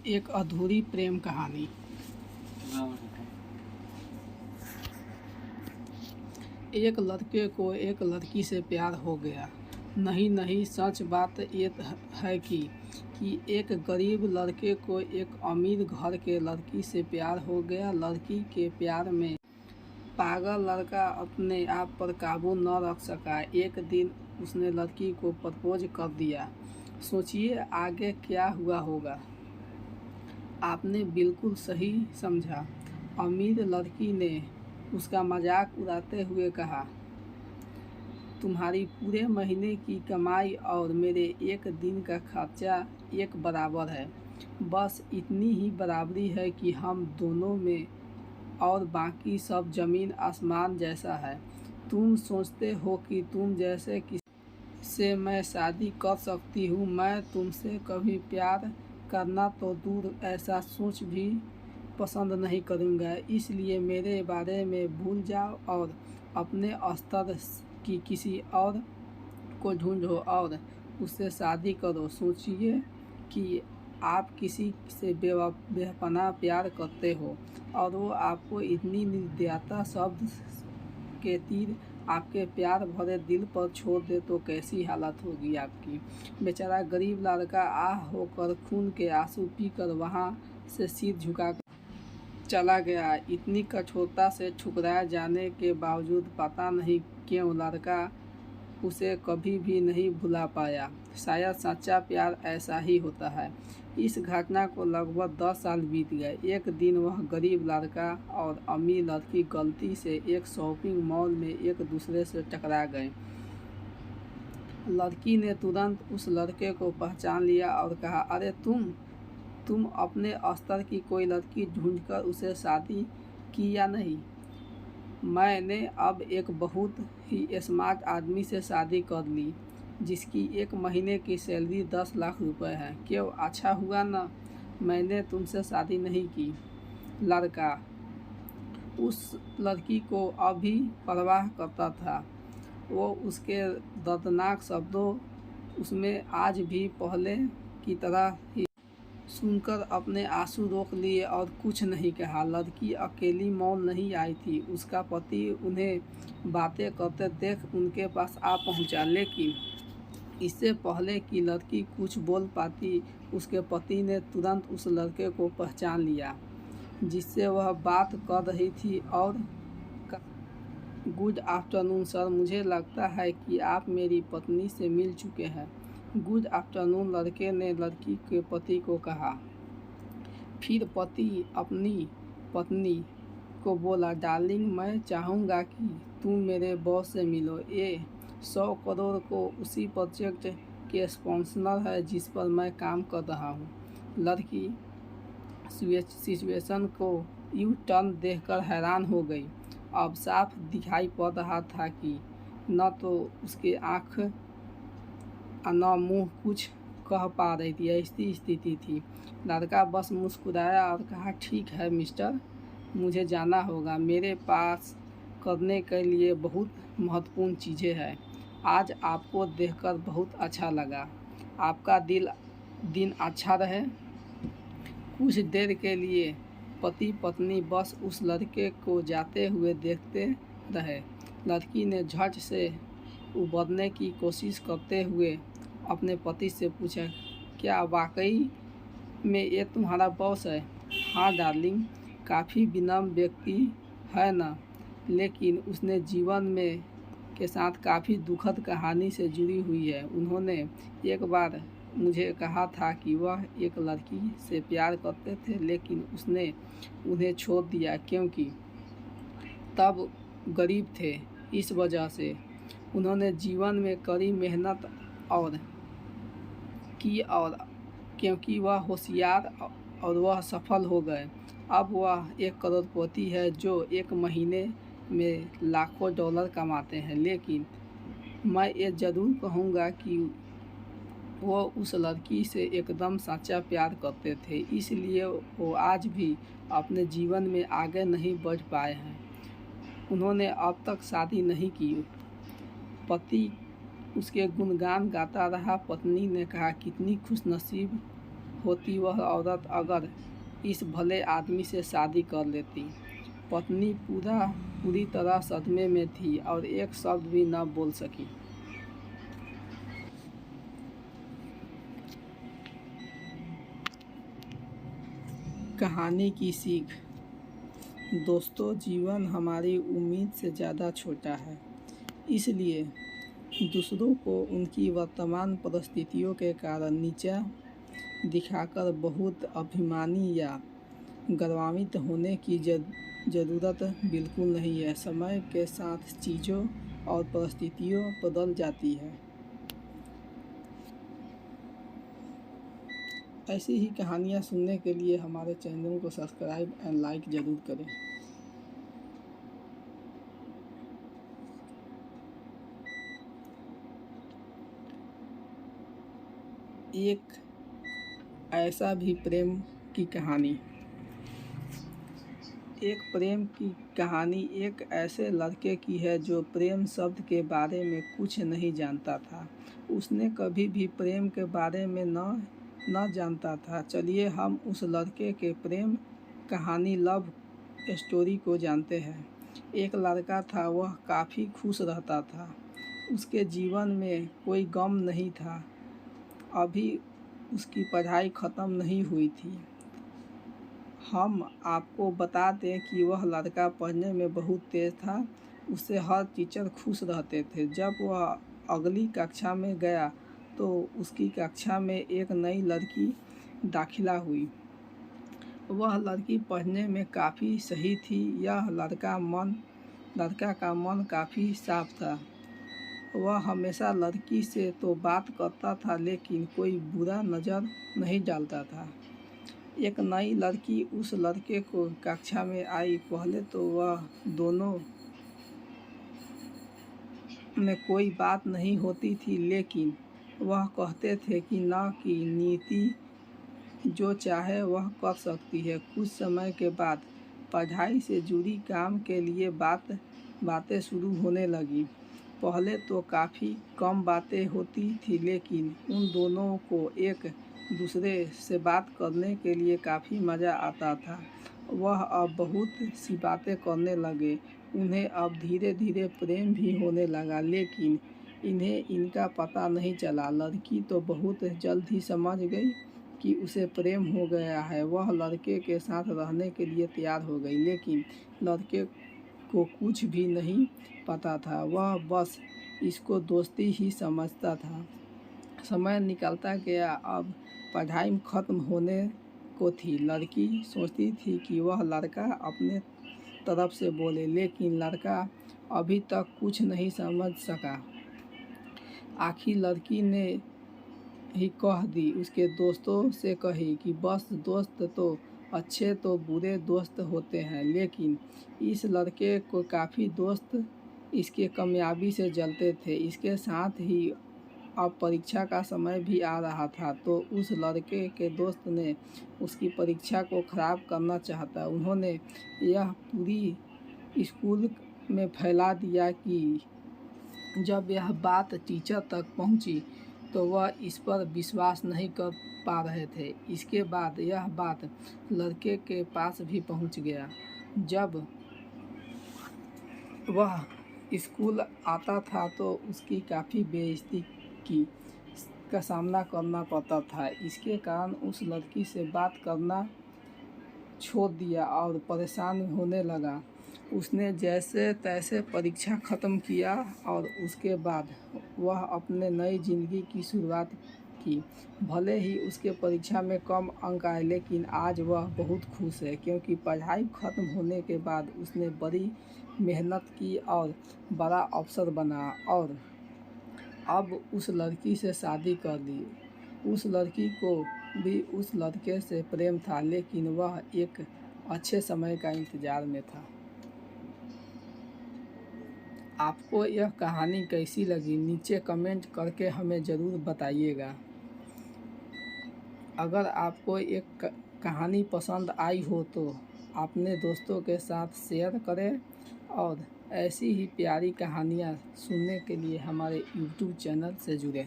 एक अधूरी प्रेम कहानी। एक लड़के को एक लड़की से प्यार हो गया। नहीं, सच बात ये है कि एक गरीब लड़के को एक अमीर घर के लड़की से प्यार हो गया। लड़की के प्यार में पागल लड़का अपने आप पर काबू न रख सका। एक दिन उसने लड़की को प्रपोज कर दिया। सोचिए आगे क्या हुआ होगा। आपने बिल्कुल सही समझा। अमीर लड़की ने उसका मजाक उड़ाते हुए कहा, तुम्हारी पूरे महीने की कमाई और मेरे एक दिन का खर्चा एक बराबर है। बस इतनी ही बराबरी है कि हम दोनों में, और बाकी सब जमीन आसमान जैसा है। तुम सोचते हो कि तुम जैसे किसी से मैं शादी कर सकती हूँ। मैं तुमसे कभी प्यार करना तो दूर, ऐसा सोच भी पसंद नहीं करूँगा। इसलिए मेरे बारे में भूल जाओ और अपने स्तर की किसी और को ढूंढो और उससे शादी करो। सोचिए कि आप किसी से बेपनाह प्यार करते हो और वो आपको इतनी निर्दयता शब्द के तीर आपके प्यार भरे दिल पर छोड़ दे तो कैसी हालत होगी आपकी। बेचारा गरीब लड़का आह होकर खून के आंसू पीकर वहाँ से सिर झुकाकर चला गया। इतनी कठोरता से ठुकराए जाने के बावजूद पता नहीं क्यों लड़का उसे कभी भी नहीं भुला पाया। शायद सच्चा प्यार ऐसा ही होता है। इस घटना को लगभग 10 साल बीत गए। एक दिन वह गरीब लड़का और अमीर लड़की गलती से एक शॉपिंग मॉल में एक दूसरे से टकरा गए। लड़की ने तुरंत उस लड़के को पहचान लिया और कहा, अरे तुम अपने स्तर की कोई लड़की ढूंढकर उसे शादी की या नहीं? मैंने अब एक बहुत ही स्मार्ट आदमी से शादी कर ली जिसकी एक महीने की सैलरी 10 लाख रुपए है। क्यों, अच्छा हुआ ना मैंने तुमसे शादी नहीं की। लड़का उस लड़की को अभी परवाह करता था। वो उसके दर्दनाक शब्दों उसमें आज भी पहले की तरह ही सुनकर अपने आंसू रोक लिए और कुछ नहीं कहा। लड़की अकेली मॉल नहीं आई थी। उसका पति उन्हें बातें करते देख उनके पास आ पहुंचा, लेकिन इससे पहले कि लड़की कुछ बोल पाती उसके पति ने तुरंत उस लड़के को पहचान लिया जिससे वह बात कर रही थी और गुड आफ्टरनून सर, मुझे लगता है कि आप मेरी पत्नी से मिल चुके हैं। गुड आफ्टरनून, लड़के ने लड़की के पति को कहा। फिर पति अपनी पत्नी को बोला, डार्लिंग मैं चाहूँगा कि तुम मेरे बॉस से मिलो। ये 100 करोड़ को उसी प्रोजेक्ट के स्पॉन्सर है जिस पर मैं काम कर रहा हूँ। लड़की सिचुएशन को यू टर्न देखकर हैरान हो गई। अब साफ दिखाई पड़ रहा था कि न तो उसके आँख न मुँह कुछ कह पा रही थी। ऐसी स्थिति थी। लड़का बस मुस्कुराया और कहा, ठीक है मिस्टर, मुझे जाना होगा। मेरे पास करने के लिए बहुत महत्वपूर्ण चीज़ें हैं। आज आपको देखकर बहुत अच्छा लगा। आपका दिन अच्छा रहे। कुछ देर के लिए पति पत्नी बस उस लड़के को जाते हुए देखते रहे। लड़की ने झट से उबरने की कोशिश करते हुए अपने पति से पूछा, क्या वाकई में ये तुम्हारा बॉस है? हाँ डार्लिंग, काफ़ी विनम्र व्यक्ति है ना, लेकिन उसने जीवन में के साथ काफ़ी दुखद कहानी से जुड़ी हुई है। उन्होंने एक बार मुझे कहा था कि वह एक लड़की से प्यार करते थे, लेकिन उसने उन्हें छोड़ दिया क्योंकि तब गरीब थे। इस वजह से उन्होंने जीवन में कड़ी मेहनत और क्योंकि वह होशियार और वह सफल हो गए। अब वह एक करोड़पति है जो एक महीने में लाखों डॉलर कमाते हैं। लेकिन मैं ये ज़रूर कहूँगा कि वो उस लड़की से एकदम सच्चा प्यार करते थे, इसलिए वो आज भी अपने जीवन में आगे नहीं बढ़ पाए हैं। उन्होंने अब तक शादी नहीं की। पति उसके गुणगान गाता रहा। पत्नी ने कहा, कितनी खुशनसीब होती वह औरत अगर इस भले आदमी से शादी कर लेती। पत्नी पूरी तरह सदमे में थी और एक शब्द भी न बोल सकी। कहानी की सीख। दोस्तों, जीवन हमारी उम्मीद से ज़्यादा छोटा है, इसलिए दूसरों को उनकी वर्तमान परिस्थितियों के कारण नीचा दिखाकर बहुत अभिमानी या गर्वान्वित होने की ज़रूरत बिल्कुल नहीं है। समय के साथ चीज़ों और परिस्थितियों बदल जाती है। ऐसी ही कहानियाँ सुनने के लिए हमारे चैनल को सब्सक्राइब एंड लाइक ज़रूर करें। एक ऐसा भी प्रेम की कहानी। एक प्रेम की कहानी एक ऐसे लड़के की है जो प्रेम शब्द के बारे में कुछ नहीं जानता था। उसने कभी भी प्रेम के बारे में न जानता था। चलिए हम उस लड़के के प्रेम कहानी लव स्टोरी को जानते हैं। एक लड़का था, वह काफ़ी खुश रहता था। उसके जीवन में कोई गम नहीं था। अभी उसकी पढ़ाई ख़त्म नहीं हुई थी। हम आपको बता दें कि वह लड़का पढ़ने में बहुत तेज़ था। उससे हर टीचर खुश रहते थे। जब वह अगली कक्षा में गया तो उसकी कक्षा में एक नई लड़की दाखिला हुई। वह लड़की पढ़ने में काफ़ी सही थी। यह लड़का का मन काफ़ी साफ था। वह हमेशा लड़की से तो बात करता था, लेकिन कोई बुरा नज़र नहीं डालता था। एक नई लड़की उस लड़के को कक्षा में आई। पहले तो वह दोनों में कोई बात नहीं होती थी, लेकिन वह कहते थे कि नीति जो चाहे वह कर सकती है। कुछ समय के बाद पढ़ाई से जुड़ी काम के लिए बातें शुरू होने लगी। पहले तो काफ़ी कम बातें होती थी, लेकिन उन दोनों को एक दूसरे से बात करने के लिए काफ़ी मज़ा आता था। वह अब बहुत सी बातें करने लगे। उन्हें अब धीरे धीरे प्रेम भी होने लगा, लेकिन इन्हें इनका पता नहीं चला। लड़की तो बहुत जल्द ही समझ गई कि उसे प्रेम हो गया है। वह लड़के के साथ रहने के लिए तैयार हो गई, लेकिन लड़के को कुछ भी नहीं पता था। वह बस इसको दोस्ती ही समझता था। समय निकलता गया। अब पढ़ाई ख़त्म होने को थी। लड़की सोचती थी कि वह लड़का अपने तरफ से बोले, लेकिन लड़का अभी तक कुछ नहीं समझ सका। आखिर लड़की ने ही कह दी, उसके दोस्तों से कही कि बस दोस्त तो अच्छे तो बुरे दोस्त होते हैं। लेकिन इस लड़के को काफ़ी दोस्त इसके कामयाबी से जलते थे। इसके साथ ही अब परीक्षा का समय भी आ रहा था, तो उस लड़के के दोस्त ने उसकी परीक्षा को ख़राब करना चाहता। उन्होंने यह पूरी स्कूल में फैला दिया कि जब यह बात टीचर तक पहुंची तो वह इस पर विश्वास नहीं कर पा रहे थे। इसके बाद यह बात लड़के के पास भी पहुंच गया। जब वह स्कूल आता था तो उसकी काफ़ी बेइज्जती का सामना करना पड़ता था। इसके कारण उस लड़की से बात करना छोड़ दिया और परेशान होने लगा। उसने जैसे तैसे परीक्षा ख़त्म किया और उसके बाद वह अपने नई ज़िंदगी की शुरुआत की। भले ही उसके परीक्षा में कम अंक आए, लेकिन आज वह बहुत खुश है, क्योंकि पढ़ाई ख़त्म होने के बाद उसने बड़ी मेहनत की और बड़ा अफसर बना और अब उस लड़की से शादी कर ली। उस लड़की को भी उस लड़के से प्रेम था, लेकिन वह एक अच्छे समय का इंतज़ार में था। आपको यह कहानी कैसी लगी, नीचे कमेंट करके हमें ज़रूर बताइएगा। अगर आपको एक कहानी पसंद आई हो तो अपने दोस्तों के साथ शेयर करें और ऐसी ही प्यारी कहानियाँ सुनने के लिए हमारे YouTube चैनल से जुड़ें।